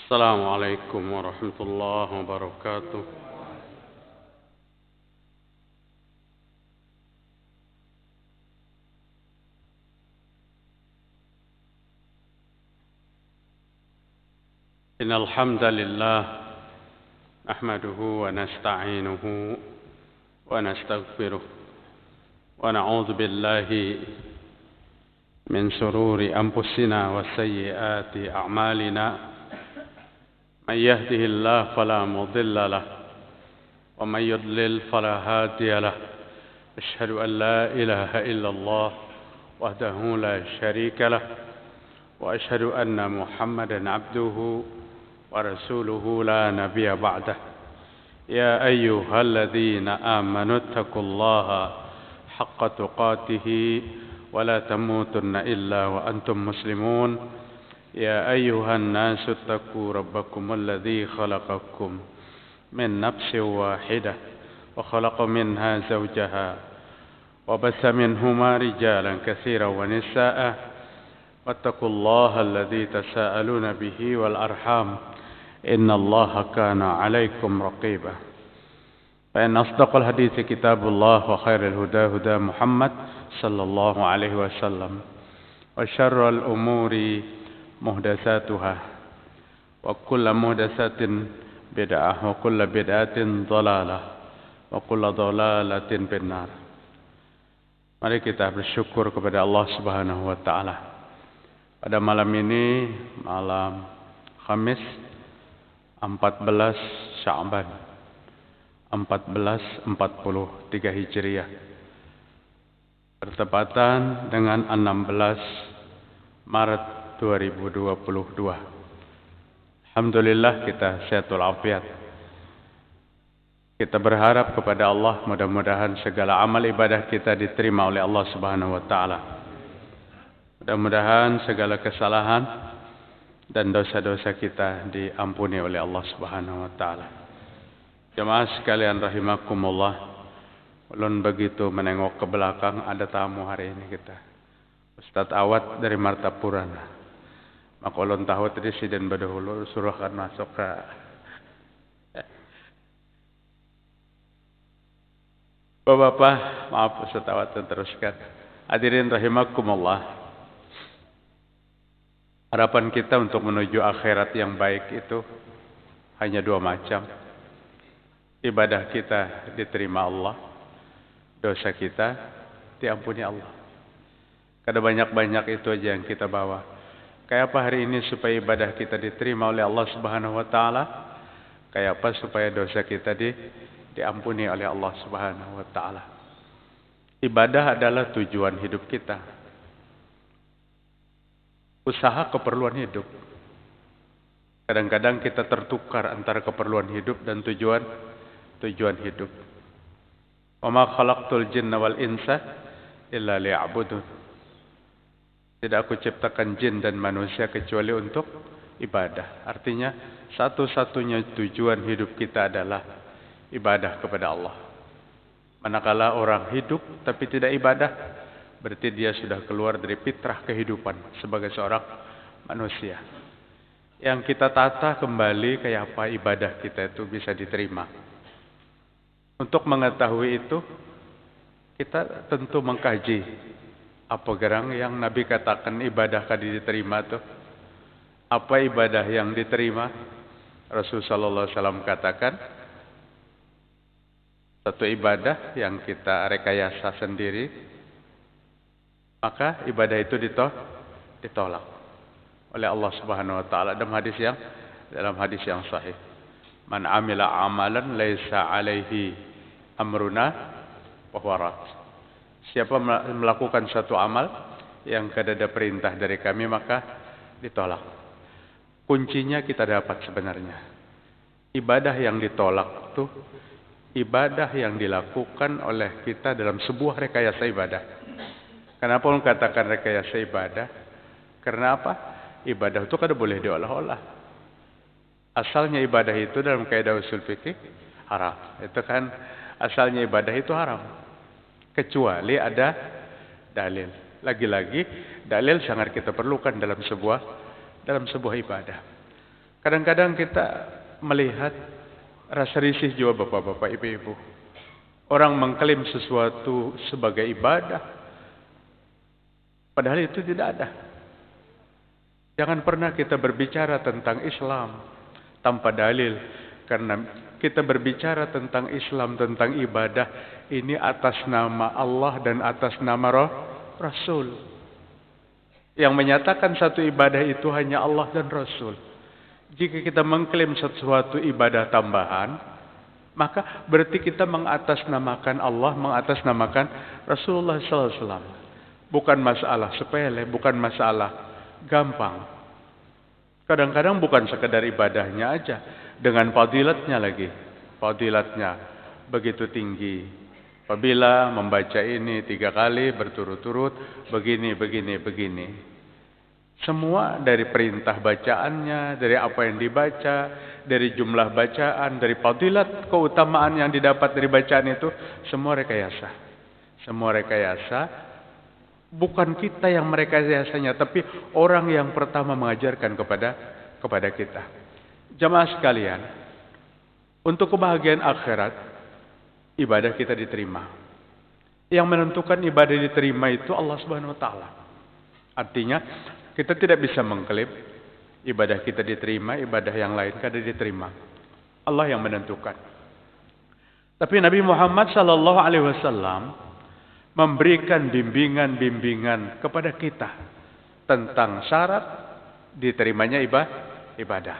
السلام عليكم ورحمة الله وبركاته. إن الحمد لله نحمده ونستعينه ونستغفره ونعوذ بالله من شرور أنفسنا وسيئات أعمالنا. من يهده الله فلا مضل له ومن يضلل فلا هادي له. أشهد أن لا إله إلا الله وحده لا شريك له وأشهد أن محمدا عبده ورسوله لا نبي بعده. يا أيها الذين آمنوا اتقوا الله حق تقاته ولا تموتن إلا وأنتم مسلمون. يا أيها الناس اتقوا ربكم الذي خلقكم من نفس واحدة وخلق منها زوجها وبث منهما رجالا كثيرا ونساء واتقوا الله الذي تساءلون به والأرحام إن الله كان عليكم رقيبا. فإن أصدق الحديث كتاب الله وخير الهدى هدى محمد صلى الله عليه وسلم وشر الأمور محدثاتها وكل محدثة بدعة وكل بدعة ضلالة وكل ضلالة في النار. Mari kita bersyukur kepada Allah Subhanahu wa taala. Pada malam ini, malam Khamis 14 Sya'ban 1443 Hijriah, bertepatan dengan 16 Maret 2022. Alhamdulillah kita sehatul afiat. Kita berharap kepada Allah mudah-mudahan segala amal ibadah kita diterima oleh Allah Subhanahu wa taala. Mudah-mudahan segala kesalahan dan dosa-dosa kita diampuni oleh Allah Subhanahu wa taala. Jemaah sekalian rahimakumullah, ulun begitu menengok ke belakang, ada tamu hari ini kita. Ustadz Awad dari Martapura. Maka ulun tahu tadi sidin berdahulu suruhkan masuk ke Bapak-bapak, maaf Ustadz Awad teruskan. Hadirin rahimakumullah. Harapan kita untuk menuju akhirat yang baik itu hanya dua macam. Ibadah kita diterima Allah, dosa kita diampuni Allah. Kada banyak-banyak itu aja yang kita bawa. Kayak apa hari ini supaya ibadah kita diterima oleh Allah Subhanahu wa taala? Kayak apa supaya dosa kita diampuni oleh Allah Subhanahu wa taala? Ibadah adalah tujuan hidup kita. Usaha keperluan hidup. Kadang-kadang kita tertukar antara keperluan hidup dan tujuan hidup. Wa ma khalaqtul jinna wal insa illa liya'budun. Tidak aku ciptakan jin dan manusia kecuali untuk ibadah. Artinya satu-satunya tujuan hidup kita adalah ibadah kepada Allah. Manakala orang hidup tapi tidak ibadah, berarti dia sudah keluar dari fitrah kehidupan sebagai seorang manusia. Yang kita tata kembali kayak apa ibadah kita itu bisa diterima. Untuk mengetahui itu, kita tentu mengkaji apa gerang yang Nabi katakan ibadah kadi diterima itu. Apa ibadah yang diterima? Rasulullah sallallahu alaihi wasallam katakan, satu ibadah yang kita rekayasa sendiri, maka ibadah itu ditolak oleh Allah Subhanahu wa taala dalam hadis yang sahih. Man amila amalan laisa alaihi amruna wa huwa rad. Siapa melakukan satu amal yang kada ada perintah dari kami, maka ditolak. Kuncinya kita dapat sebenarnya. Ibadah yang ditolak itu ibadah yang dilakukan oleh kita dalam sebuah rekayasa ibadah. Kenapa orang katakan rekayasa ibadah? Karena apa? Ibadah itu kada boleh diolah-olah. Asalnya ibadah itu dalam kaidah usul fikih haram. Itu kan asalnya ibadah itu haram. Kecuali ada dalil. Lagi-lagi dalil sangat kita perlukan dalam sebuah ibadah. Kadang-kadang kita melihat rasa risih juga bapak-bapak, ibu-ibu. Orang mengklaim sesuatu sebagai ibadah, padahal itu tidak ada. Jangan pernah kita berbicara tentang Islam tanpa dalil. Karena kita berbicara tentang Islam, tentang ibadah, ini atas nama Allah dan atas nama Rasul. Yang menyatakan satu ibadah itu hanya Allah dan Rasul. Jika kita mengklaim sesuatu ibadah tambahan, maka berarti kita mengatasnamakan Allah, mengatasnamakan Rasulullah SAW. Bukan masalah sepele, bukan masalah gampang. Kadang-kadang bukan sekadar ibadahnya aja, dengan fadilatnya lagi. Fadilatnya begitu tinggi. Apabila membaca ini 3 kali berturut-turut, begini. Semua dari perintah bacaannya, dari apa yang dibaca, dari jumlah bacaan, dari fadilat keutamaan yang didapat dari bacaan itu, semua rekayasa. Semua rekayasa. Bukan kita yang merekayasanya, tapi orang yang pertama mengajarkan kepada kita. Jamaah sekalian, untuk kebahagiaan akhirat, ibadah kita diterima. Yang menentukan ibadah diterima itu Allah Subhanahu wa taala. Artinya, kita tidak bisa mengklaim ibadah kita diterima, ibadah yang lain kada diterima. Allah yang menentukan. Tapi Nabi Muhammad sallallahu alaihi wasallam memberikan bimbingan-bimbingan kepada kita tentang syarat diterimanya ibadah.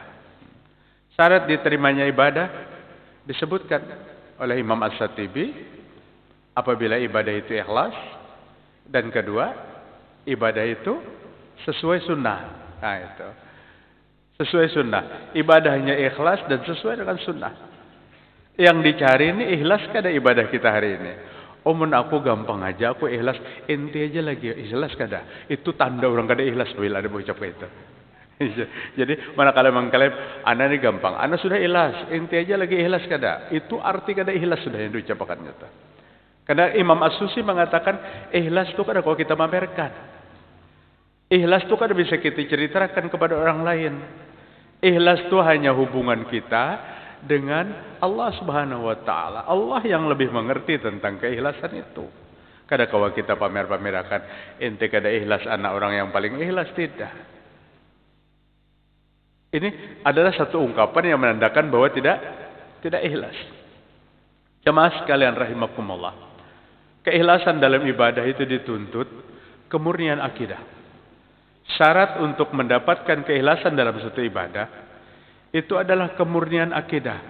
Syarat diterimanya ibadah disebutkan oleh Imam As-Shatibi apabila ibadah itu ikhlas, dan kedua, ibadah itu sesuai sunnah. Nah itu. Sesuai sunnah. Ibadahnya ikhlas dan sesuai dengan sunnah. Yang dicari ini ikhlas kada ibadah kita hari ini. Mun aku gampang aja, aku ikhlas. Ente aja lagi ikhlas kada. Itu tanda orang kada ikhlas bila ada ucap itu. Jadi manakala mengklaim ana ini gampang, ana sudah ikhlas, ente aja lagi ikhlas kada. Itu arti kada ikhlas sudah yang diucapkan itu. Karena Imam As-Susi mengatakan ikhlas itu kada kalau kita pamerkan. Ikhlas itu kan bisa kita ceritakan kepada orang lain. Ikhlas itu hanya hubungan kita dengan Allah Subhanahu wa taala. Allah yang lebih mengerti tentang keikhlasan itu. Kada kalau kita pamer-pamerakan ente kada ikhlas, anak orang yang paling ikhlas, tidak. Ini adalah satu ungkapan yang menandakan bahwa tidak ikhlas. Jemaah sekalian rahimakumullah. Keikhlasan dalam ibadah itu dituntut kemurnian akidah. Syarat untuk mendapatkan keikhlasan dalam suatu ibadah itu adalah kemurnian akidah.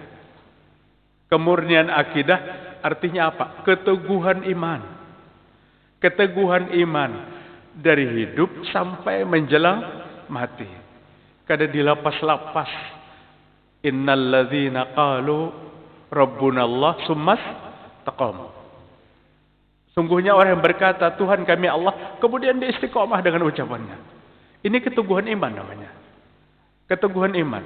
Kemurnian akidah artinya apa? Keteguhan iman. Keteguhan iman dari hidup sampai menjelang mati. Kada dilapas-lapas. Innal ladzina qalu rabbunallah summas taqamu. Sungguhnya orang yang berkata Tuhan kami Allah, kemudian dia istiqomah dengan ucapannya. Ini keteguhan iman namanya. Keteguhan iman.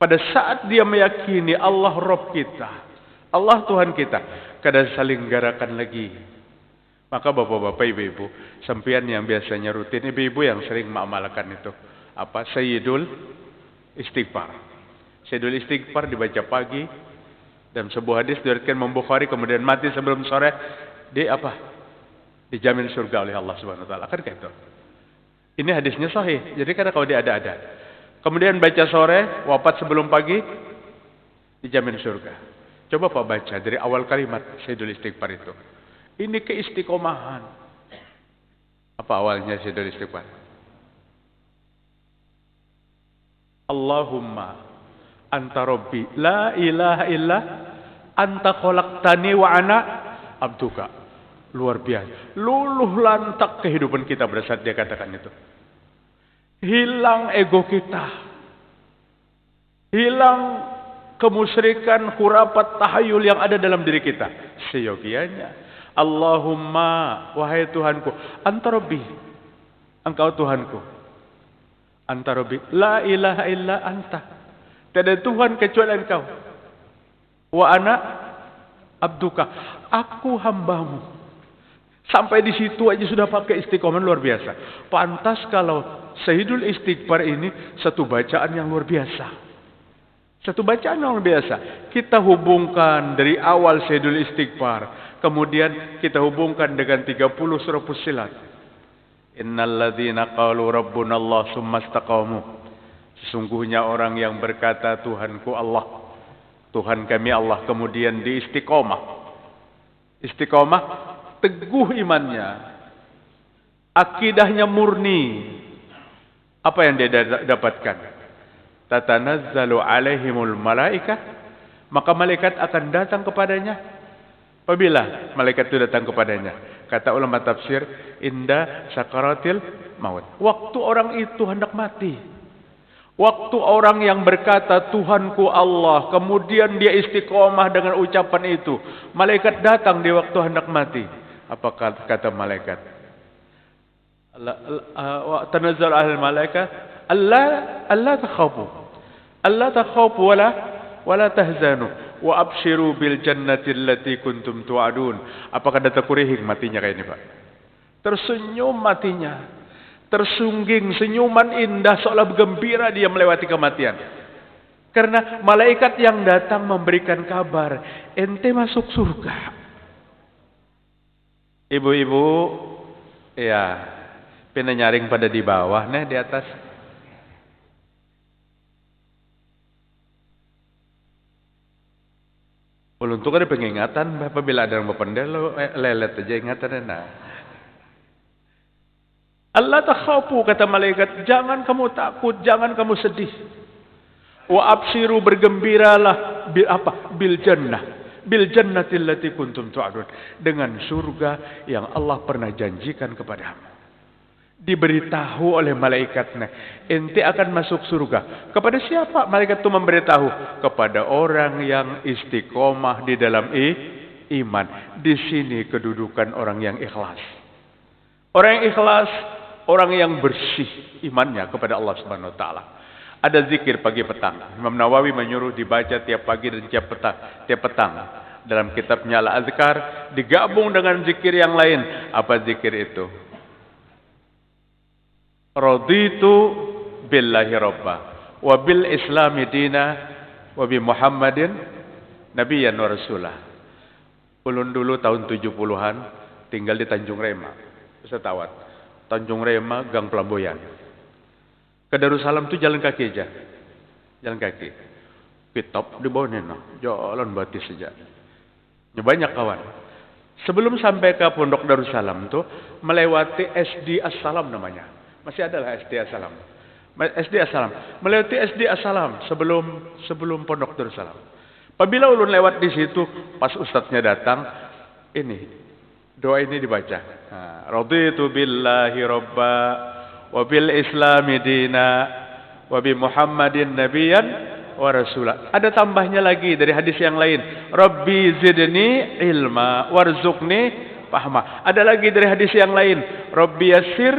Pada saat dia meyakini Allah Rabb kita, Allah Tuhan kita, kada saling garakan lagi. Maka bapak-bapak, ibu-ibu, sampean yang biasanya rutin, ibu-ibu yang sering mengamalkan itu, apa? Sayyidul Istighfar. Sayyidul Istighfar dibaca pagi, dan sebuah hadis diriwayatkan Imam Bukhari, kemudian mati sebelum sore, dijamin surga oleh Allah Subhanahu wa taala. Kan gitu. Ini hadisnya sahih. Jadi kada kalau dia ada. Kemudian baca sore, wafat sebelum pagi, dijamin surga. Coba Pak baca dari awal kalimat Sayyidul Istighfar itu. Ini keistiqomahan. Apa awalnya Sayyidul Istighfar? Allahumma anta rabbi la ilaha illa anta khalaqtani wa ana abduka. Luar biasa. Luluh lantak kehidupan kita pada saat dia katakan itu. Hilang ego kita. Hilang kemusyrikan, khurafat, tahayul yang ada dalam diri kita. Seyogianya. Allahumma, wahai Tuhanku, anta rabbi. Engkau Tuhanku. Anta rabbi. La ilaha illa anta. Tidak ada Tuhan kecuali engkau. Wa ana abduka. Aku hambamu. Sampai di situ aja sudah pakai istiqomah luar biasa. Pantas kalau Sayyidul Istighfar ini satu bacaan yang luar biasa. Satu bacaan yang luar biasa. Kita hubungkan dari awal Sayyidul Istighfar. Kemudian kita hubungkan dengan 30 surah Fussilat. Innal ladzina qalu rabbuna Allah summa istaqamu. Sesungguhnya orang yang berkata Tuhanku Allah, Tuhan kami Allah, kemudian di istiqomah. Istiqomah, teguh imannya. Akidahnya murni. Apa yang dia dapatkan? Tatanazzalu alaihimul malaikah, maka malaikat akan datang kepadanya. Apabila malaikat itu datang kepadanya, kata ulama tafsir, inda sakaratil maut. Waktu orang itu hendak mati. Waktu orang yang berkata Tuhanku Allah, kemudian dia istiqomah dengan ucapan itu, malaikat datang di waktu hendak mati. Apa kata malaikat? Tanazzal alal malaikat alla takhafu. Alla takhafu wala tahzanu wa abshiru bil jannati allati kuntum tu'adun. Apakah data kurihing matinya kayak ini, Pak? Tersenyum matinya. Tersungging, senyuman indah seolah gembira dia melewati kematian. Karena malaikat yang datang memberikan kabar, ente masuk surga. Ibu-ibu, ya, pina nyaring pada di bawah, nah di atas. Ulun tuh ada pengingatan, apabila ada yang berpendel, lelet aja ingatan, nah. Allah takhafu, kata malaikat, jangan kamu takut, jangan kamu sedih. Wa absiru, bergembiralah bil apa? Bil jannah. Bil jannati allati kuntum tu'adun. Dengan surga yang Allah pernah janjikan kepadamu. Diberitahu oleh malaikatnya, ente akan masuk surga. Kepada siapa malaikat itu memberitahu? Kepada orang yang istiqomah di dalam iman. Di sini kedudukan orang yang ikhlas. Orang yang ikhlas, orang yang bersih imannya kepada Allah Subhanahu wa taala. Ada zikir pagi petang. Imam Nawawi menyuruh dibaca tiap pagi dan tiap petang. Dalam kitabnya Al-Azkar digabung dengan zikir yang lain. Apa zikir itu? Raditu billahi rabba wa bil islami dina wa bi Muhammadin nabiyyan wa rasulah. Ulun dulu tahun 70-an tinggal di Tanjung Rema, Setawat. Tanjung Rema, Gang Pelamboyan. Ke Darussalam itu jalan kaki aja. Jalan kaki. Pitop di bawah nena. Jalan batis saja. Banyak kawan. Sebelum sampai ke Pondok Darussalam tuh melewati SD As-Salam namanya. Masih ada lah SD As-Salam. SD As-Salam. Melewati SD As-Salam sebelum Pondok Darussalam. Apabila ulun lewat di situ, pas ustadznya datang, ini doa ini dibaca. Raditu billahi rabba wa bil islami dina wa bi Muhammadin nabiyyan wa rasulah. Ada tambahnya lagi dari hadis yang lain. Rabbi zidni ilma warzuqni fahma. Ada lagi dari hadis yang lain. Rabbi yassir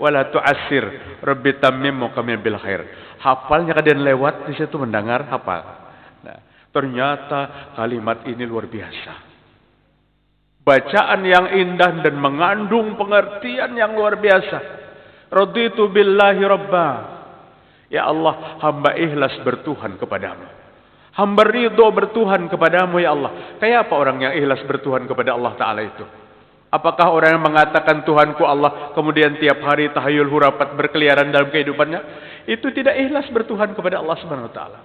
wala tu'assir. Rabbi tammim muqamin bil khair. Hafalnya kalian lewat di situ mendengar hafal. Nah, ternyata kalimat ini luar biasa. Bacaan yang indah dan mengandung pengertian yang luar biasa. Raditu billahi rabba. Ya Allah, hamba ikhlas bertuhan kepadamu. Hamba ridho bertuhan kepadamu ya Allah. Kayak apa orang yang ikhlas bertuhan kepada Allah Ta'ala itu? Apakah orang yang mengatakan Tuhanku Allah, kemudian tiap hari tahayul hurapat berkeliaran dalam kehidupannya? Itu tidak ikhlas bertuhan kepada Allah Subhanahu Wa Ta'ala.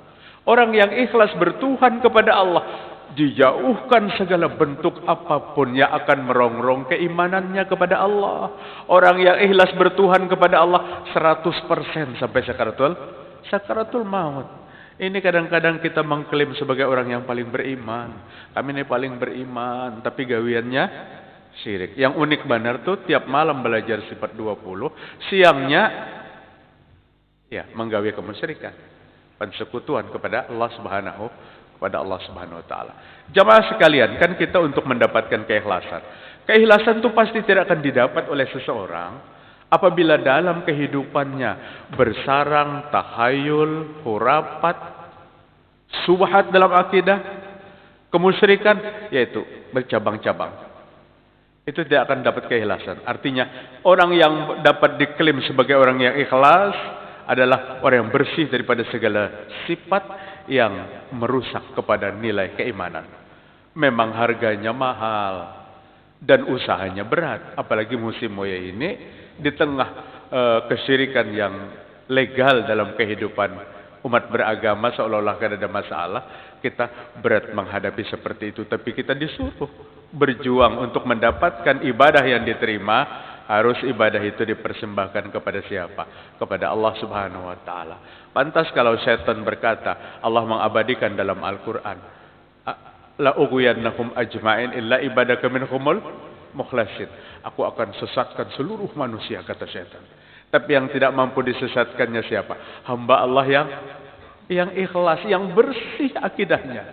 Orang yang ikhlas bertuhan kepada Allah, dijauhkan segala bentuk apapun yang akan merongrong keimanannya kepada Allah. Orang yang ikhlas bertuhan kepada Allah 100% sampai sakaratul maut. Ini kadang-kadang kita mengklaim sebagai orang yang paling beriman. Kami ini paling beriman, tapi gawiannya syirik. Yang unik benar tuh tiap malam belajar sifat 20, siangnya ya menggawi kemusyrikan, persekutuan kepada Allah Subhanahu wa taala. Jamaah sekalian, kan kita untuk mendapatkan keikhlasan. Keikhlasan itu pasti tidak akan didapat oleh seseorang apabila dalam kehidupannya bersarang tahayul, hurapat, subhat dalam akidah, kemusyrikan, yaitu bercabang-cabang. itu tidak akan dapat keikhlasan. Artinya orang yang dapat diklaim sebagai orang yang ikhlas adalah orang yang bersih daripada segala sifat yang merusak kepada nilai keimanan. Memang harganya mahal dan usahanya berat, apalagi musim moya ini di tengah kesyirikan yang legal dalam kehidupan umat beragama, seolah-olah tidak ada masalah. Kita berat menghadapi seperti itu, tapi kita disuruh berjuang untuk mendapatkan ibadah yang diterima. Harus ibadah itu dipersembahkan kepada siapa? Kepada Allah Subhanahu wa taala. Pantas kalau setan berkata, Allah mengabadikan dalam Al-Qur'an, la ughwiyannahum ajma'in illa ibadaka minhumul mukhlasin. Aku akan sesatkan seluruh manusia, kata setan. Tapi yang tidak mampu disesatkannya siapa? Hamba Allah yang ikhlas, yang bersih akidahnya.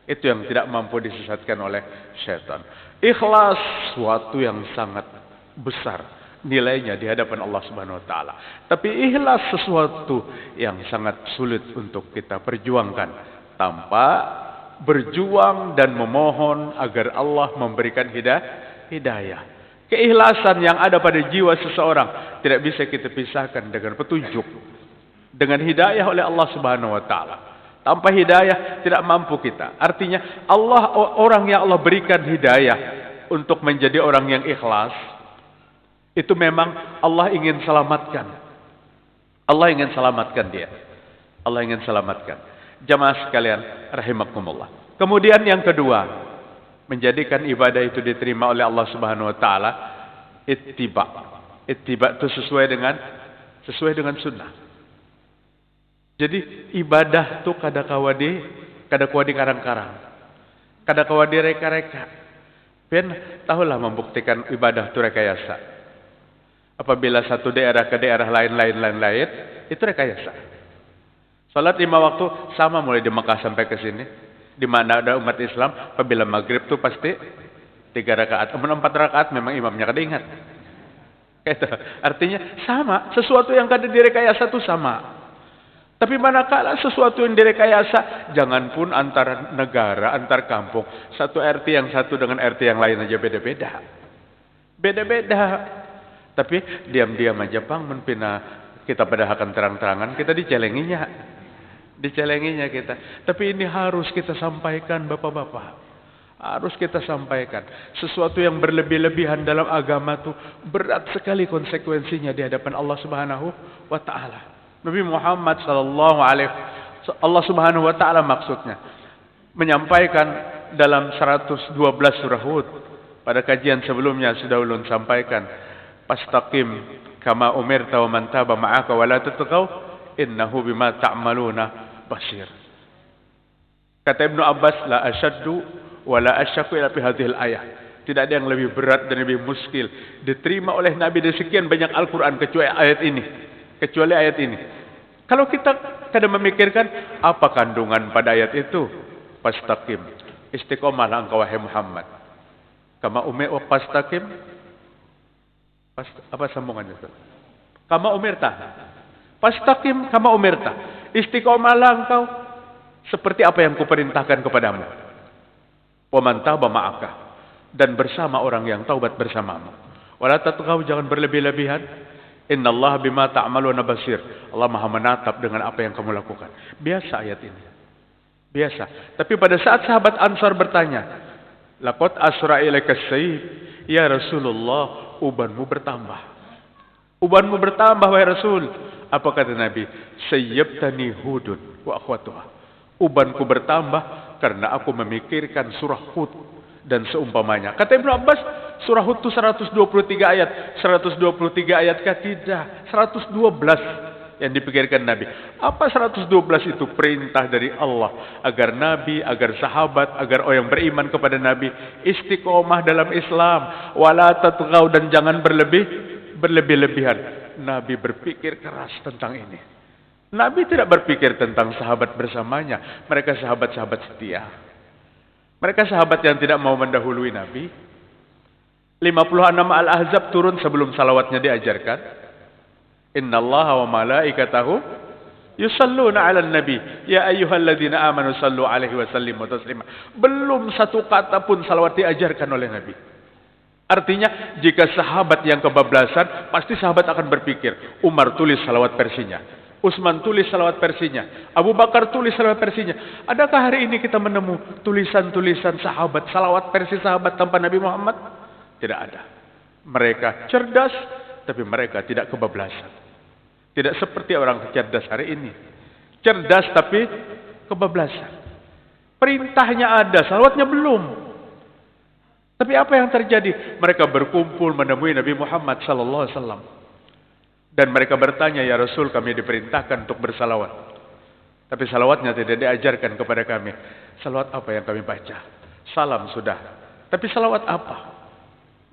Itu yang tidak mampu disesatkan oleh setan. Ikhlas suatu yang sangat besar nilainya di hadapan Allah Subhanahu wa taala. Tapi ikhlas sesuatu yang sangat sulit untuk kita perjuangkan tanpa berjuang dan memohon agar Allah memberikan hidayah. Keikhlasan yang ada pada jiwa seseorang tidak bisa kita pisahkan dengan petunjuk, dengan hidayah oleh Allah Subhanahu wa taala. Tanpa hidayah tidak mampu kita. Artinya orang yang Allah berikan hidayah untuk menjadi orang yang ikhlas, itu memang Allah ingin selamatkan. Allah ingin selamatkan dia. Allah ingin selamatkan. Jamaah sekalian rahimakumullah. Kemudian yang kedua, menjadikan ibadah itu diterima oleh Allah Subhanahu wa taala, ittiba. Ittiba itu sesuai dengan sunnah. Jadi ibadah itu kada kawadi karang-karang. Kada kawadi reka-reka. Ben tahulah membuktikan ibadah itu rekayasa. Apabila satu daerah ke daerah lain, itu rekayasa. Salat 5 waktu sama mulai di Mekah sampai ke sini. Di mana ada umat Islam, apabila maghrib itu pasti 3 rakaat. 4 rakaat memang imamnya kada ingat. Itu artinya sama. Sesuatu yang kada direkayasa itu sama. Tapi manakala sesuatu yang direkayasa, jangan pun antar negara, antar kampung, satu RT yang satu dengan RT yang lain aja beda-beda. Beda-beda. Tapi diam-diam aja Bang, menpina kita padahkan terang-terangan, kita dicelenginya kita. Tapi ini harus kita sampaikan Bapak-bapak. Harus kita sampaikan. Sesuatu yang berlebih-lebihan dalam agama itu berat sekali konsekuensinya di hadapan Allah Subhanahu wa taala. Nabi Muhammad sallallahu alaihi Allah Subhanahu wa taala maksudnya menyampaikan dalam 112 surah Hud. Pada kajian sebelumnya sudah ulun sampaikan, Fastaqim kama umirta wa man taba ma'aka wa la tatghaw innahu bima ta'maluna basir. Kata Ibnu Abbas, la asyaddu wa la asyaqu ila fi hadhil ayah. Tidak ada yang lebih berat dan lebih muskil diterima oleh Nabi dari sekian banyak Al-Qur'an kecuali ayat ini. Kalau kita kadang memikirkan apa kandungan pada ayat itu, fastaqim, istiqomahlah engkau wahai Muhammad. Kama wa fastaqim, apa sambungannya? Kama umirta. Fastaqim kama umirta. Istiqomahlah engkau seperti apa yang kuperintahkan kepadamu. Wa man taba ma'aka, dan bersama orang yang taubat bersamamu. Wala tatghaw, jangan berlebih-lebihan. Innallaha bima ta'maluna basir. Allah Maha menatap dengan apa yang kamu lakukan. Biasa ayat ini. Biasa. Tapi pada saat sahabat Ansar bertanya, laqad asra ilaika sayyid, ya Rasulullah, ubanmu bertambah. Ubanmu bertambah wahai Rasul. Apa kata Nabi? Sayyabtani Hudun wa akhwatuha. Ubanku bertambah karena aku memikirkan surah Hud dan seumpamanya. Kata Ibnu Abbas, surah Hud itu 123 ayat. 123 ayat kah? Tidak. 112 yang dipikirkan Nabi. Apa 112 itu? Perintah dari Allah agar Nabi, agar sahabat, agar orang yang beriman kepada Nabi istiqomah dalam Islam. Wala tatghaw, dan jangan berlebih-lebihan. Nabi berpikir keras tentang ini. Nabi tidak berpikir tentang sahabat bersamanya. Mereka sahabat-sahabat setia. Mereka sahabat yang tidak mau mendahului Nabi. 56 Al-Ahzab turun sebelum salawatnya diajarkan. Innallaha wa malaikatahu yusalluna 'alan nabi ya ayyuhalladzina amanu sallu 'alaihi wa sallimu taslima. Belum satu kata pun salawat diajarkan oleh Nabi. Artinya jika sahabat yang kebablasan, pasti sahabat akan berpikir, Umar tulis salawat versinya, Utsman tulis salawat versinya, Abu Bakar tulis salawat versinya. Adakah hari ini kita menemu tulisan-tulisan sahabat, salawat versi sahabat tanpa Nabi Muhammad? Tidak ada. Mereka cerdas, tapi mereka tidak kebablasan. Tidak seperti orang cerdas hari ini. Cerdas tapi kebablasan. Perintahnya ada, salawatnya belum. Tapi apa yang terjadi? Mereka berkumpul menemui Nabi Muhammad sallallahu alaihi wasallam. Dan mereka bertanya, "Ya Rasul, kami diperintahkan untuk bersalawat. Tapi salawatnya tidak diajarkan kepada kami. Salawat apa yang kami baca? Salam sudah. Tapi salawat apa?"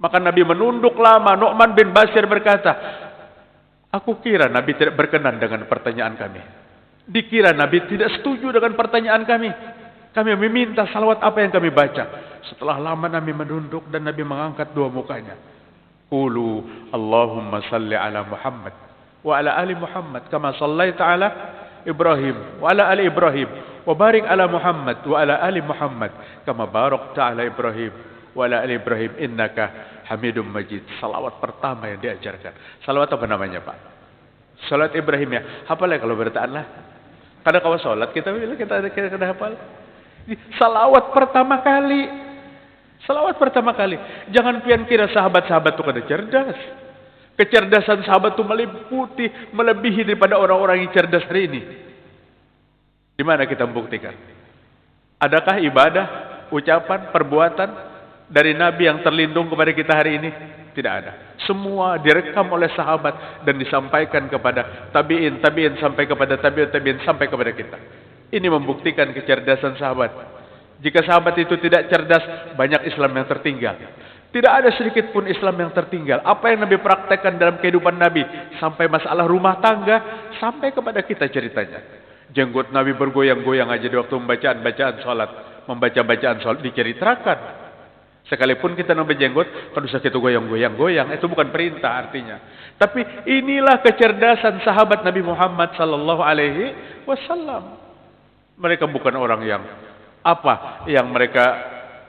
Maka Nabi menunduk lama. Nu'man bin Bashir berkata, "Aku kira Nabi tidak berkenan dengan pertanyaan kami. Dikira Nabi tidak setuju dengan pertanyaan kami. Kami meminta salawat apa yang kami baca." Setelah lama Nabi menunduk dan Nabi mengangkat dua mukanya. Qulu Allahumma salli ala Muhammad wa ala ali Muhammad kama sallaita ala Ibrahim wa ala ali Ibrahim wa barik ala Muhammad wa ala ali Muhammad kama barakta ala Ibrahim wa ala ali Ibrahim innaka Hamidum Majid. Salawat pertama yang diajarkan. Salawat apa namanya, Pak? Salat Ibrahim ya. Hafalah kalau bertaanlah. Kadang kalau salat kita hafal. Salawat pertama kali. Salawat pertama kali. Jangan pian kira sahabat-sahabat itu kada cerdas. Kecerdasan sahabat itu meliputi, melebihi daripada orang-orang yang cerdas hari ini. Di mana kita membuktikan? Adakah ibadah, ucapan, perbuatan dari Nabi yang terlindung kepada kita hari ini? Tidak ada. Semua direkam oleh sahabat dan disampaikan kepada tabi'in, tabi'in sampai kepada tabi'in, tabi'in sampai kepada kita. Ini membuktikan kecerdasan sahabat. Jika sahabat itu tidak cerdas, banyak Islam yang tertinggal. Tidak ada sedikit pun Islam yang tertinggal. Apa yang Nabi praktekkan dalam kehidupan Nabi, sampai masalah rumah tangga, sampai kepada kita ceritanya. Jenggot Nabi bergoyang-goyang aja di waktu bacaan salat, membaca bacaan salat diceritakan. Sekalipun kita nambah jenggot, kan usah kita goyang-goyang, itu bukan perintah artinya. Tapi inilah kecerdasan sahabat Nabi Muhammad sallallahu alaihi wasallam. Mereka bukan orang yang mereka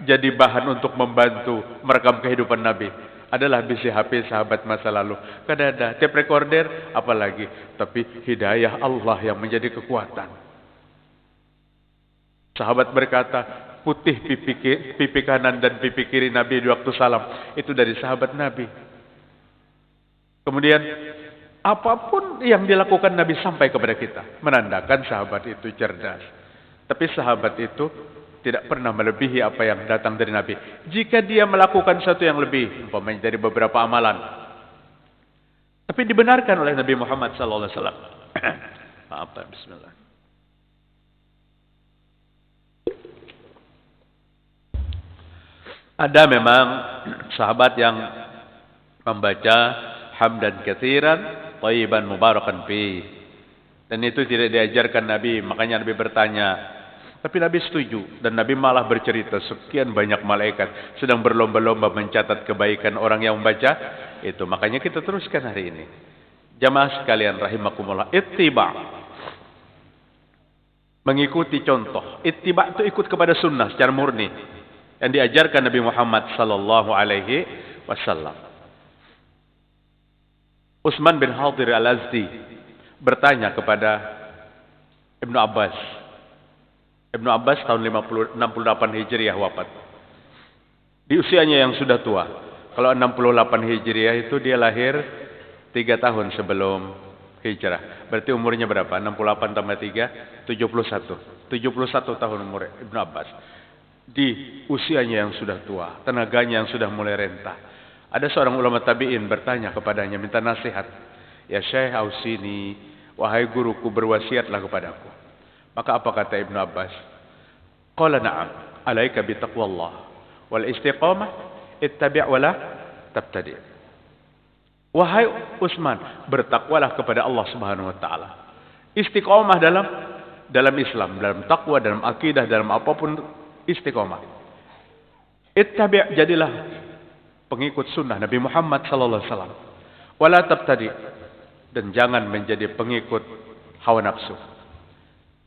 jadi bahan untuk membantu merekam kehidupan Nabi adalah bisi HP sahabat masa lalu. Kada ada tape recorder apalagi, tapi hidayah Allah yang menjadi kekuatan. Sahabat berkata, putih pipi kanan dan pipi kiri Nabi di waktu salam itu dari sahabat Nabi. Kemudian apapun yang dilakukan Nabi sampai kepada kita, menandakan sahabat itu cerdas. Tapi sahabat itu tidak pernah melebihi apa yang datang dari Nabi. Jika dia melakukan sesuatu yang lebih, umpamanya dari beberapa amalan, tapi dibenarkan oleh Nabi Muhammad sallallahu alaihi wasallam. Maaf, bismillah. Ada memang sahabat yang membaca hamdan katsiran thayyiban mubarakan fi. Dan itu tidak diajarkan Nabi, makanya Nabi bertanya. Tapi Nabi setuju dan Nabi malah bercerita sekian banyak malaikat sedang berlomba-lomba mencatat kebaikan orang yang membaca itu. Makanya kita teruskan hari ini. Jamaah sekalian rahimakumullah, ittiba. Mengikuti contoh. Ittiba itu ikut kepada sunnah secara murni yang diajarkan Nabi Muhammad sallallahu alaihi wasallam. Utsman bin Hadir Al-Azdi bertanya kepada Ibnu Abbas. Ibnu Abbas tahun 68 Hijriah wafat. Di usianya yang sudah tua. Kalau 68 Hijriah itu dia lahir 3 tahun sebelum hijrah. Berarti umurnya berapa? 68 tambah 3, 71. 71 tahun umur Ibnu Abbas. Di usianya yang sudah tua, tenaganya yang sudah mulai rentah. Ada seorang ulama tabi'in bertanya kepadanya, minta nasihat. Ya Syekh Ausini, wahai guruku, berwasiatlah kepadaku. Maka apa kata Ibnu Abbas? Qala na'am, alaika bi taqwallah wal istiqamah, ittabi' wala tabtadi'. Wahai Utsman, bertakwalah kepada Allah Subhanahu wa taala. Istiqamah dalam Islam, dalam takwa, dalam akidah, dalam apapun istiqamah. Ittabi', jadilah pengikut sunnah Nabi Muhammad sallallahu alaihi wasallam. Wala tabtadi', dan jangan menjadi pengikut hawa nafsu.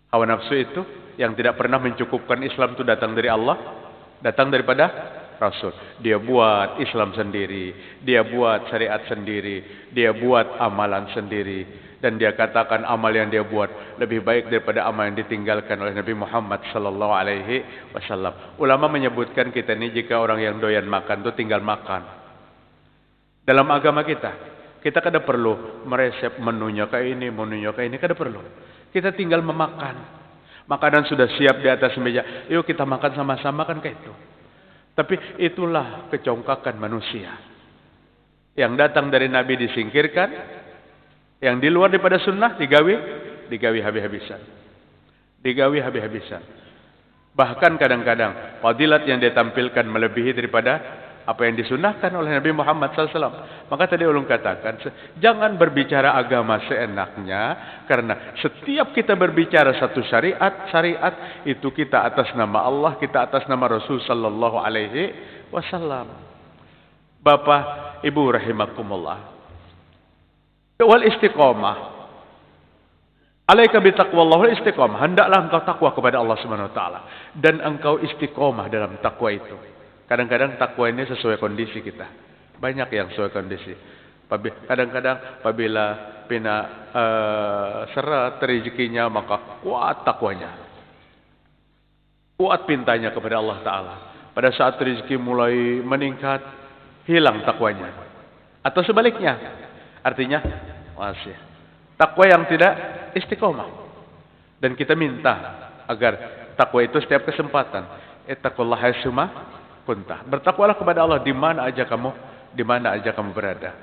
Hawa nafsu itu yang tidak pernah mencukupkan Islam itu datang dari Allah, datang daripada Rasul. Dia buat Islam sendiri, dia buat syariat sendiri, dia buat amalan sendiri. Dan dia katakan amal yang dia buat lebih baik daripada amal yang ditinggalkan oleh Nabi Muhammad sallallahu alaihi wasallam. Ulama menyebutkan kita ini jika orang yang doyan makan itu tinggal makan. Dalam agama kita kada perlu meresep menunya kayak ini kada perlu. Kita tinggal memakan. Makanan sudah siap di atas meja. Yuk kita makan sama-sama kan kayak itu. Tapi itulah kecongkakan manusia. Yang datang dari Nabi disingkirkan. Yang di luar daripada sunnah digawi habis-habisan. Digawi habis-habisan. Bahkan kadang-kadang fadilat yang ditampilkan melebihi daripada apa yang disunnahkan oleh Nabi Muhammad SAW. Maka tadi ulun katakan, jangan berbicara agama seenaknya. Karena setiap kita berbicara satu syariat itu kita atas nama Allah, kita atas nama Rasul Sallallahu Alaihi Wasallam. Bapak, Ibu rahimakumullah. Wal istiqamah. Alaika bitaqwallah wal istiqamah. Hendaklah engkau takwa kepada Allah Subhanahu wa taala dan engkau istiqamah dalam takwa itu. Kadang-kadang takwa ini sesuai kondisi kita. Banyak yang sesuai kondisi. Kadang-kadang apabila seret rezekinya maka kuat takwanya. Kuat pintanya kepada Allah taala. Pada saat rezeki mulai meningkat, hilang takwanya. Atau sebaliknya. Artinya masih takwa yang tidak istiqomah. Dan kita minta agar takwa itu setiap kesempatan. Ittaqullaha haitsuma kunta. Bertakwalah kepada Allah di mana aja kamu berada.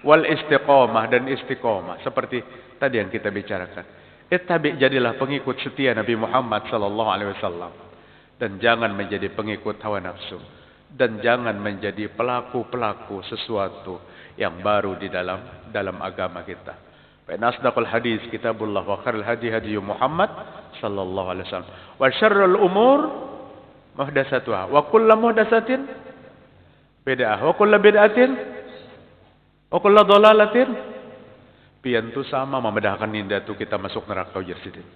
Wal istiqomah dan istiqomah seperti tadi yang kita bicarakan. Jadilah pengikut setia Nabi Muhammad sallallahu alaihi wasallam dan jangan menjadi pengikut hawa nafsu dan jangan menjadi pelaku-pelaku sesuatu yang baru di dalam agama kita. Fa asdaqul hadis kitabullah wa khairul hadi Muhammad sallallahu alaihi wasallam. Wa syarrul umur muhdatsatuha wa kullu muhdatsatin bid'ah wa kullu bid'atin wa kullu dhalalatin piantu sama memedahkan ninda tu kita masuk neraka ujar sidin.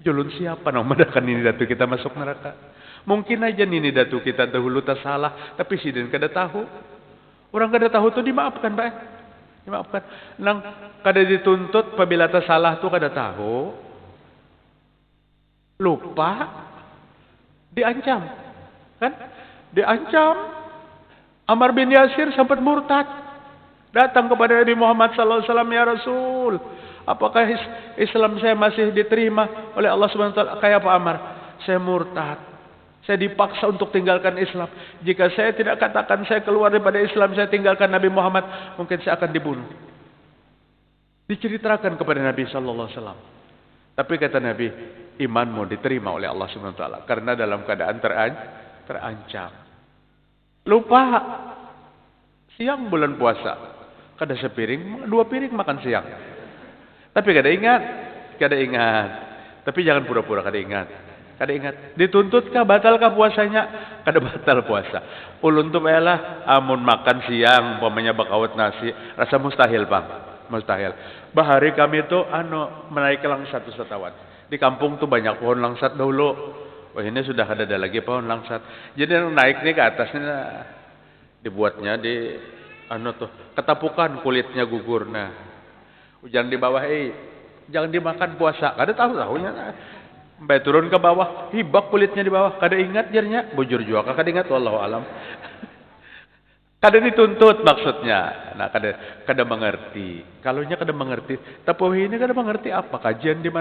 Julun siapa nak memedahkan ninda tu kita masuk neraka? Mungkin aja ninda tu kita dahulu tak salah tapi sidin kada tahu. Orang kada tahu tu dimaafkan, Pak. Dimaafkan. Nang kada dituntut apabila tak salah tu kada tahu. Lupa. Diancam. Kan? Diancam. Ammar bin Yasir sempat murtad. Datang kepada Nabi Muhammad sallallahu alaihi wasallam, ya Rasul, apakah Islam saya masih diterima oleh Allah Subhanahu wa taala? Kayak apa Ammar? Saya murtad. Saya dipaksa untuk tinggalkan Islam. Jika saya tidak katakan saya keluar daripada Islam, saya tinggalkan Nabi Muhammad, mungkin saya akan dibunuh. Diceritakan kepada Nabi sallallahu alaihi wasallam. Tapi kata Nabi, imanmu diterima oleh Allah Subhanahu wa taala karena dalam keadaan terancam. Lupa siang bulan puasa. Kada sepiring, 2 piring makan siang. Tapi kada ingat. Tapi jangan pura-pura kada ingat. Dituntutkah batalkah puasanya? Kada batal puasa. Ulun tu bayalah amun makan siang umpamanya bakawat nasi, rasa mustahil, Bang. Mustahil. Bahari kami tu menaik langsat wisatawan. Di kampung tu banyak pohon langsat dahulu. Wah, ini sudah ada lagi pohon langsat. Jadi naik ni ke atasnya dibuatnya di ketapukan kulitnya gugur. Nah, jangan di bawah, jangan dimakan puasa. Kada tahunya. Sampai turun ke bawah, hibak kulitnya di bawah. Kada ingat jarnya, bujur juga kada ingat, wallahu alam. Kada dituntut maksudnya. Nah, kada mengerti. Kalunya kada mengerti, tapi ini kada mengerti apa? Kajian di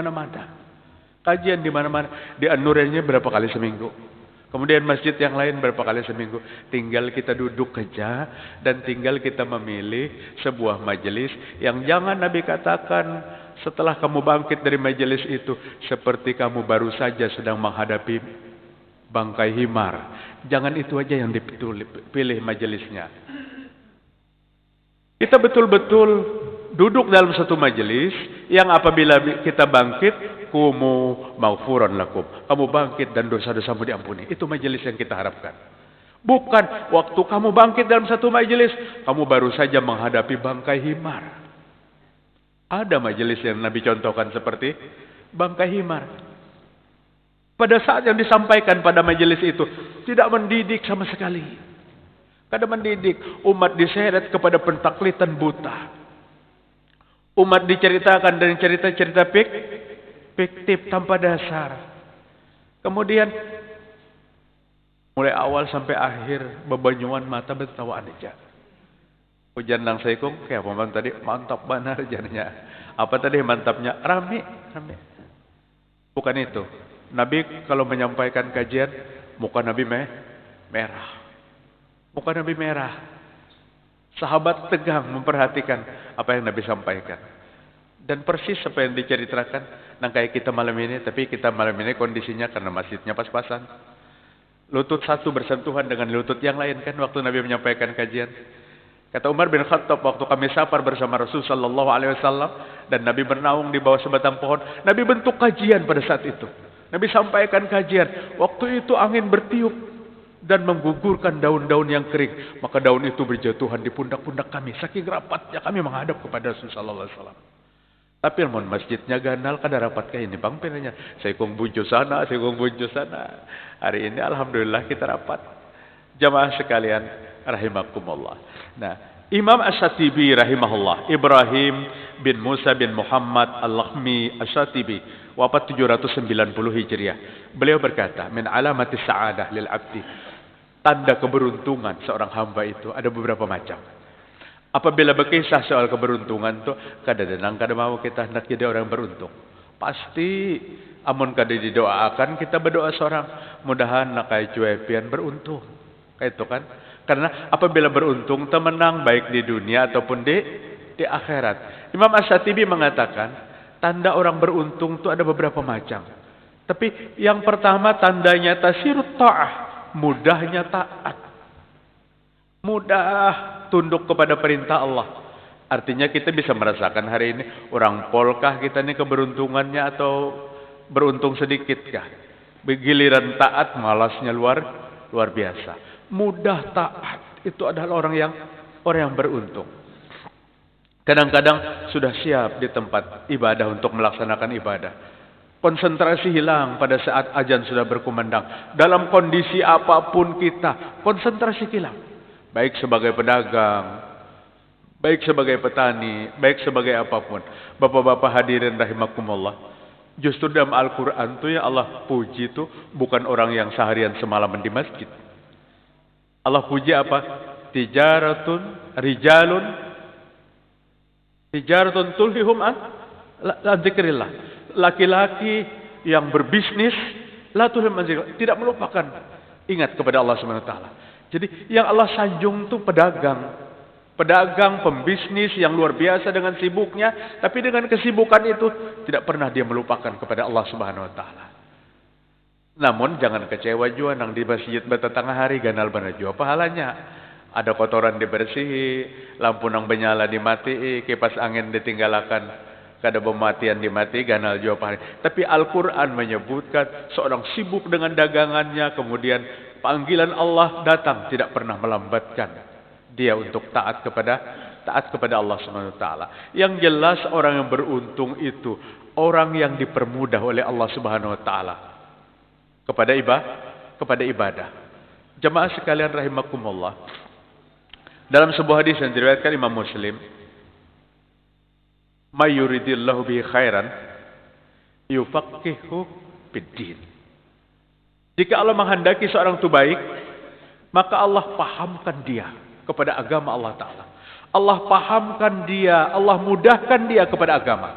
mana-mana. Di An-Nurnya berapa kali seminggu? Kemudian masjid yang lain berapa kali seminggu? Tinggal kita duduk kerja dan tinggal kita memilih sebuah majelis yang jangan Nabi katakan setelah kamu bangkit dari majelis itu seperti kamu baru saja sedang menghadapi bangkai himar. Jangan itu aja yang dipilih majelisnya. Kita betul-betul duduk dalam satu majelis yang apabila kita bangkit kumu maghfuran lakum. Kamu bangkit dan dosa-dosamu diampuni. Itu majelis yang kita harapkan. Bukan waktu kamu bangkit dalam satu majelis, kamu baru saja menghadapi bangkai himar. Ada majelis yang Nabi contohkan seperti bangkai himar. Pada saat yang disampaikan pada majelis itu tidak mendidik sama sekali. Kada mendidik. Umat diseret kepada pentaklitan buta. Umat diceritakan dari cerita-cerita fiktif tanpa dasar. Kemudian mulai awal sampai akhir bebanyuan mata bertawaan aja. Hujan nang saikung kayak apa tadi mantap benar jadinya. Apa tadi mantapnya? Rame. Bukan itu. Nabi kalau menyampaikan kajian muka Nabi merah. Muka Nabi merah. Sahabat tegang memperhatikan apa yang Nabi sampaikan. Dan persis apa yang diceritakan nang kayak kita malam ini, tapi kita malam ini kondisinya karena masjidnya pas-pasan. Lutut satu bersentuhan dengan lutut yang lain kan waktu Nabi menyampaikan kajian. Kata Umar bin Khattab waktu kami safar bersama Rasul sallallahu alaihi wasallam dan Nabi bernaung di bawah sebatang pohon, Nabi bentuk kajian pada saat itu. Nabi sampaikan kajian. Waktu itu angin bertiup dan menggugurkan daun-daun yang kering. Maka daun itu berjatuhan di pundak-pundak kami. Saking rapatnya kami menghadap kepada Rasulullah sallallahu alaihi wasallam. Tapi mon masjidnya ganal kada rapat kayak ini bang penanya. Saya kong buncu sana. Hari ini alhamdulillah kita rapat. Jamaah sekalian rahimakumullah. Nah, Imam Asy-Syatibi rahimahullah, Ibrahim bin Musa bin Muhammad Al-Lakhmi Asy-Syatibi, wafat 790 Hijriah. Beliau berkata, "Min alamati sa'adah lil 'abdi." Tanda keberuntungan seorang hamba itu ada beberapa macam. Apabila berkisah soal keberuntungan itu, kadang-kadang kada mau kita hendak jadi orang beruntung. Pasti amun kada didoakan kita berdoa seorang, mudahan nakai cuepian beruntung. Kayak itu kan? Karena apabila beruntung temenang baik di dunia ataupun di akhirat. Imam Asy-Syatibi mengatakan, tanda orang beruntung itu ada beberapa macam. Tapi yang pertama tandanya tasirut ta'ah, mudahnya taat. Mudah tunduk kepada perintah Allah. Artinya kita bisa merasakan hari ini orang polkah kita ini keberuntungannya atau beruntung sedikitkah? Giliran taat malasnya luar biasa. Mudah taat itu adalah orang yang beruntung. Kadang-kadang sudah siap di tempat ibadah untuk melaksanakan ibadah. Konsentrasi hilang pada saat azan sudah berkumandang. Dalam kondisi apapun kita, konsentrasi hilang. Baik sebagai pedagang, baik sebagai petani, baik sebagai apapun. Bapak-bapak hadirin rahimakumullah. Justru dalam Al-Quran itu ya Allah puji itu bukan orang yang seharian semalaman di masjid. Allah puji apa? Rijalun tulhihum an dzikrillah. Laki-laki yang berbisnis la tulhihum an dzikrillah, tidak melupakan ingat kepada Allah Subhanahu wa taala. Jadi yang Allah sanjung itu pedagang, pembisnis yang luar biasa dengan sibuknya, tapi dengan kesibukan itu tidak pernah dia melupakan kepada Allah Subhanahu wa taala. Namun jangan kecewa juga nang di masjid tengah hari ganal benar juga pahalanya. Ada kotoran dibersihi, lampu nang benyala dimati, kipas angin ditinggalkan, kada pematian dimati ganal juga pahalanya. Tapi Al-Qur'an menyebutkan seorang sibuk dengan dagangannya, kemudian panggilan Allah datang tidak pernah melambatkan dia untuk taat kepada Allah Subhanahu wa taala. Yang jelas orang yang beruntung itu orang yang dipermudah oleh Allah Subhanahu wa taala kepada ibadah. Jemaah sekalian rahimakumullah. Dalam sebuah hadis yang diriwayatkan Imam Muslim, "May yuridillahu bihi khairan yufaqihu fid-din." Jika Allah menghendaki seorang itu baik, maka Allah pahamkan dia kepada agama Allah Ta'ala. Allah pahamkan dia, Allah mudahkan dia kepada agama.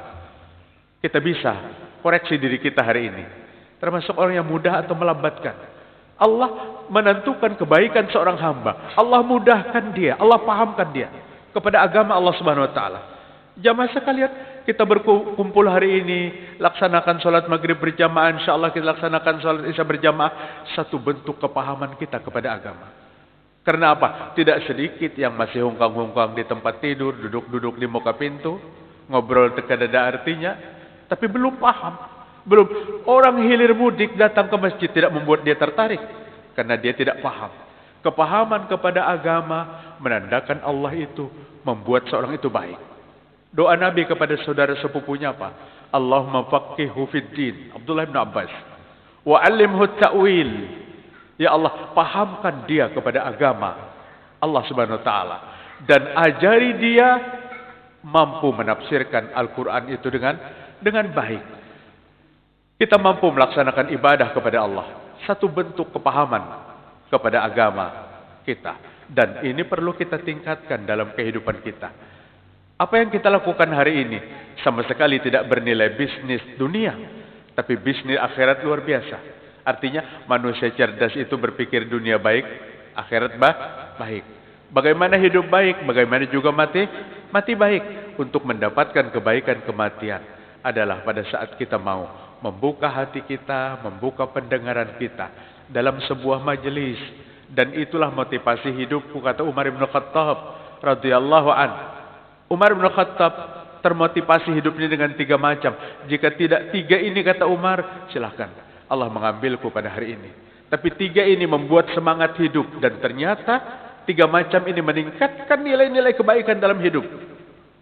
Kita bisa koreksi diri kita hari ini. Termasuk orang yang mudah atau melambatkan. Allah menentukan kebaikan seorang hamba. Allah mudahkan dia, Allah pahamkan dia kepada agama Allah Subhanahu wa taala. Jamaah sekalian, kita berkumpul hari ini, laksanakan sholat maghrib berjamaah, insyaallah kita laksanakan sholat isya berjamaah, satu bentuk kepahaman kita kepada agama. Karena apa? Tidak sedikit yang masih hungkang-hungkang di tempat tidur, duduk-duduk di muka pintu, ngobrol tekada ada artinya, tapi belum paham. Belum. Orang hilir mudik datang ke masjid tidak membuat dia tertarik. Karena dia tidak paham. Kepahaman kepada agama menandakan Allah itu membuat seorang itu baik. Doa Nabi kepada saudara sepupunya apa? Allahumma faqihhu fid din. Abdullah bin Abbas. Wa 'allimhu ta'wil. Ya Allah, pahamkan dia kepada agama. Allah Subhanahu wa taala, dan ajari dia mampu menafsirkan Al-Qur'an itu dengan baik. Kita mampu melaksanakan ibadah kepada Allah, satu bentuk kepahaman kepada agama kita, dan ini perlu kita tingkatkan dalam kehidupan kita. Apa yang kita lakukan hari ini sama sekali tidak bernilai bisnis dunia, tapi bisnis akhirat luar biasa. Artinya manusia cerdas itu berpikir dunia baik, akhirat baik. Bagaimana hidup baik, bagaimana juga mati baik. Untuk mendapatkan kebaikan kematian adalah pada saat kita mau membuka hati kita, membuka pendengaran kita dalam sebuah majelis. Dan itulah motivasi hidupku, kata Umar bin Khattab radhiyallahu an. Umar bin Khattab termotivasi hidupnya dengan 3 macam. Jika tidak 3 ini, kata Umar, silahkan Allah mengambilku pada hari ini. Tapi 3 ini membuat semangat hidup, dan ternyata 3 macam ini meningkatkan nilai-nilai kebaikan dalam hidup.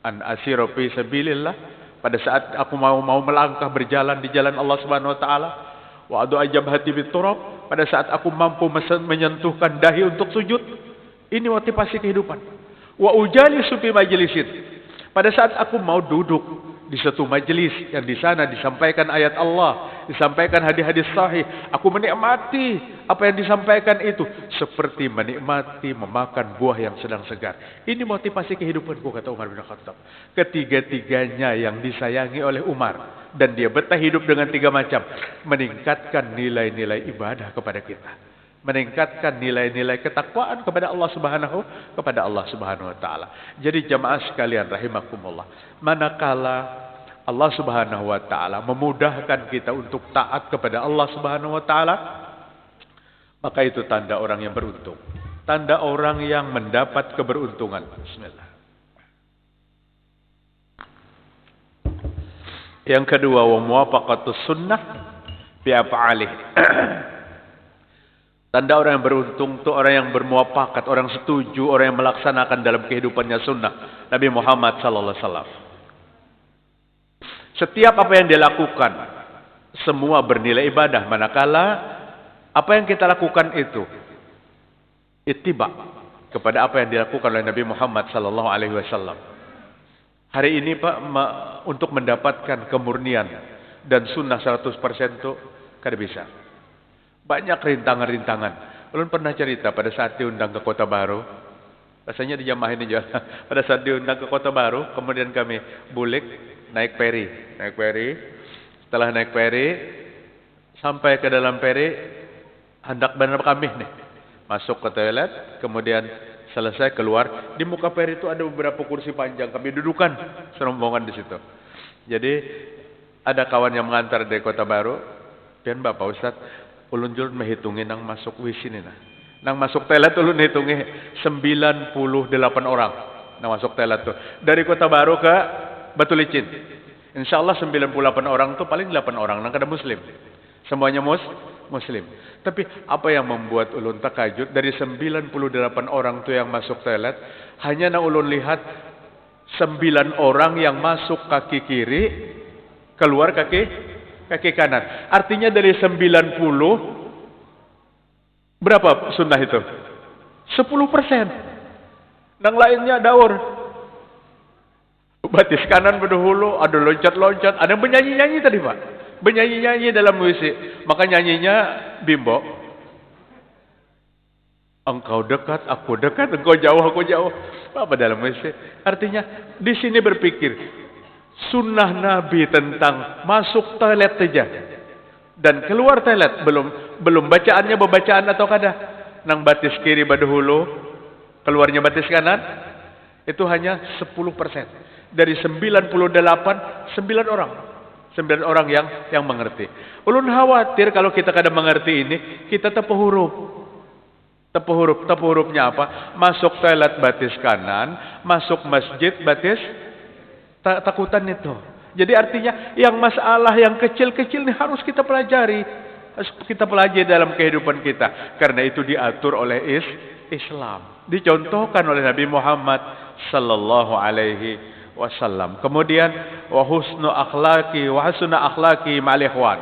An asiru fi sabilillah, pada saat aku mau melangkah berjalan di jalan Allah Subhanahu wa taala. Wa adu ajabhati biturab, pada saat aku mampu menyentuhkan dahi untuk sujud. Ini motivasi kehidupan. Wa ujalisu fi majlisin, pada saat aku mau duduk di satu majelis yang di sana disampaikan ayat Allah, disampaikan hadis-hadis sahih, aku menikmati apa yang disampaikan itu seperti menikmati memakan buah yang sedang segar. Ini motivasi kehidupanku, kata Umar bin Khattab. Ketiga-tiganya yang disayangi oleh Umar, dan dia betah hidup dengan 3 macam, meningkatkan nilai-nilai ibadah kepada kita, meningkatkan nilai-nilai ketakwaan kepada Allah Subhanahu wa taala. Jadi jamaah sekalian rahimakumullah, manakala Allah Subhanahu wa taala memudahkan kita untuk taat kepada Allah Subhanahu wa taala, maka itu tanda orang yang beruntung, tanda orang yang mendapat keberuntungan. Bismillah. Yang kedua, wa muwafaqatus sunnah bi af'alih. Tanda orang yang beruntung itu orang yang bermuafakat, orang setuju, orang yang melaksanakan dalam kehidupannya sunnah Nabi Muhammad sallallahu alaihi wasallam. Setiap apa yang dia lakukan semua bernilai ibadah, manakala apa yang kita lakukan itu ittiba kepada apa yang dilakukan oleh Nabi Muhammad sallallahu alaihi wasallam. Hari ini Pak, untuk mendapatkan kemurnian dan sunnah 100% itu kada bisa. Banyak rintangan-rintangan. Ulun pernah cerita pada saat diundang ke Kota Baru. Rasanya di jamaah ini juga. Pada saat diundang ke Kota Baru, kemudian kami bulik naik peri. Setelah naik peri, sampai ke dalam peri, hendak benar kami nih masuk ke toilet, kemudian selesai keluar. Di muka peri itu ada beberapa kursi panjang, kami dudukan serombongan di situ. Jadi ada kawan yang mengantar dari Kota Baru, dan Bapak Ustaz, ulun jul menghitungi nang masuk WC ini nah. Nang masuk toilet ulun hitungi 98 orang nang masuk toilet tuh. Dari Kota Baru ke Batu Licin. Insyaallah 98 orang tuh paling 8 orang nang kada muslim. Semuanya muslim. Tapi apa yang membuat ulun takajud, dari 98 orang tuh yang masuk toilet, hanya nang ulun lihat 9 orang yang masuk kaki kiri, keluar kaki kanan. Artinya dari 90, berapa sunnah itu? 10%. Nang lainnya daur. Batis kanan berdahulu, ada loncat-loncat, ada bernyanyi-nyanyi tadi Pak. Bernyanyi-nyanyi dalam WC. Maka nyanyinya Bimbo. Engkau dekat, aku dekat, engkau jauh, aku jauh. Apa dalam WC? Artinya di sini berpikir sunnah Nabi tentang masuk toilet saja dan keluar toilet, belum bacaannya bacaan atau kada. Nang batis kiri berdahulu, keluarnya batis kanan, itu hanya 10%. Dari 98, 9 orang yang mengerti. Ulun khawatir kalau kita kada mengerti ini, kita tepu hurufnya apa? Masuk toilet batis kanan, masuk masjid batis takutan itu. Jadi artinya yang masalah yang kecil-kecil ini harus kita pelajari. Harus kita pelajari dalam kehidupan kita. Karena itu diatur oleh Islam. Dicontohkan oleh Nabi Muhammad sallallahu alaihi wasallam. Kemudian wa husnu akhlaqi ma'al ikhwan.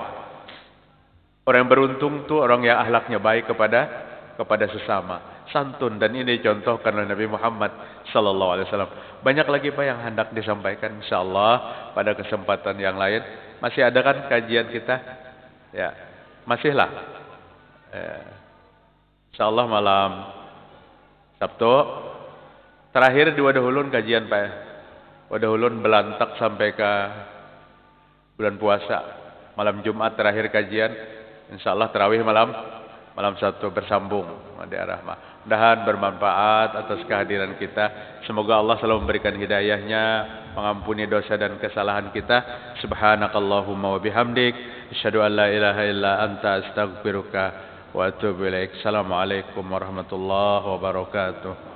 Orang yang beruntung itu orang yang akhlaknya baik kepada sesama. santun, dan ini contohkan oleh Nabi Muhammad sallallahu alaihi wasallam. Banyak lagi Pak yang hendak disampaikan, insyaallah pada kesempatan yang lain. Masih ada kan kajian kita? Ya, masihlah. Insyaallah malam Sabtu terakhir di Wadahulun kajian Pak. Wadahulun belantak sampai ke bulan puasa. Malam Jumat terakhir kajian. Insyaallah tarawih malam Sabtu bersambung di Rahmah. Mudahan bermanfaat atas kehadiran kita. Semoga Allah selalu memberikan hidayahnya, mengampuni dosa dan kesalahan kita. Subhanakallahumma wa bihamdik, asyhadu an la ilaha illa anta astaghfiruka wa atubu ilaik. Assalamualaikum warahmatullahi wabarakatuh.